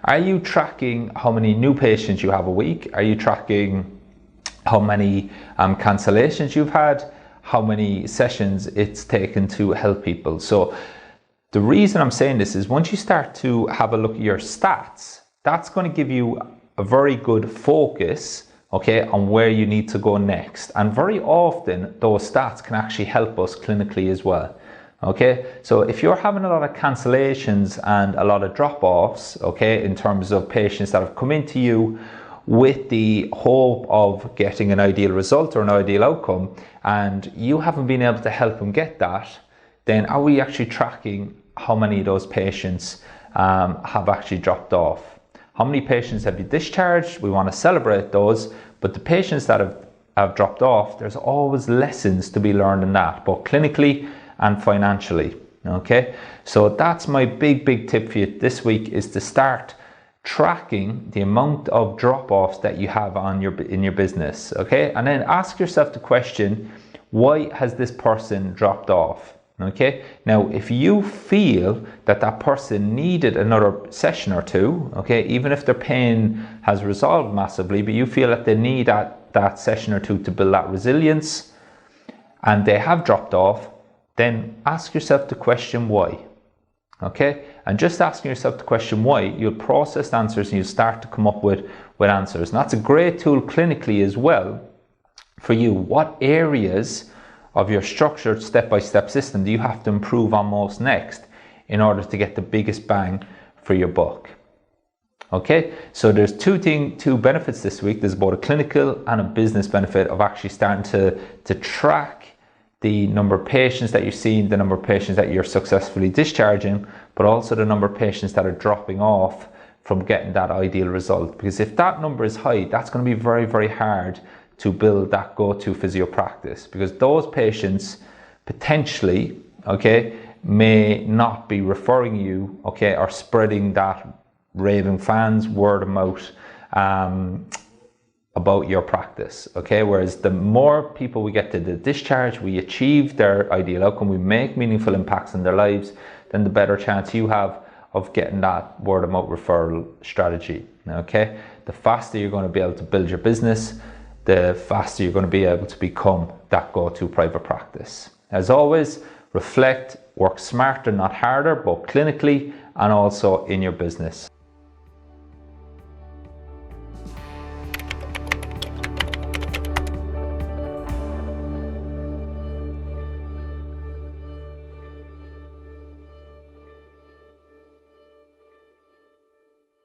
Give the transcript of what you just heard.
Are you tracking how many new patients you have a week? Are you tracking how many cancellations you've had? How many sessions it's taken to help people? So the reason I'm saying this is once you start to have a look at your stats, that's going to give you a very good focus, okay, on where you need to go next. And very often those stats can actually help us clinically as well. Okay, so if you're having a lot of cancellations and a lot of drop-offs, okay, in terms of patients that have come into you with the hope of getting an ideal result or an ideal outcome, and you haven't been able to help them get that, then are we actually tracking how many of those patients have actually dropped off? How many patients have you discharged? We want to celebrate those, but the patients that have dropped off, there's always lessons to be learned in that, both clinically and financially. Okay, so that's my big tip for you this week, is to start tracking the amount of drop-offs that you have on in your business. Okay, and then ask yourself the question, why has this person dropped off? Okay, now if you feel that that person needed another session or two, okay, even if their pain has resolved massively, but you feel that they need that session or two to build that resilience, and they have dropped off, then ask yourself the question why. Okay, and just asking yourself the question why, you'll process answers and you'll start to come up with answers. And that's a great tool clinically as well for you. What areas of your structured step-by-step system do you have to improve on most next in order to get the biggest bang for your buck? Okay, so there's two benefits this week. There's both a clinical and a business benefit of actually starting to track the number of patients that you're seeing, the number of patients that you're successfully discharging, but also the number of patients that are dropping off from getting that ideal result. Because if that number is high, that's going to be very hard to build that go-to physio practice, because those patients potentially, okay, may not be referring you, okay, or spreading that raving fans word of mouth about your practice. Okay, whereas the more people we get to the discharge, we achieve their ideal outcome, we make meaningful impacts in their lives, then the better chance you have of getting that word of mouth referral strategy. Okay, the faster you're going to be able to build your business, the faster you're going to be able to become that go-to private practice. As always, reflect, work smarter, not harder, both clinically and also in your business.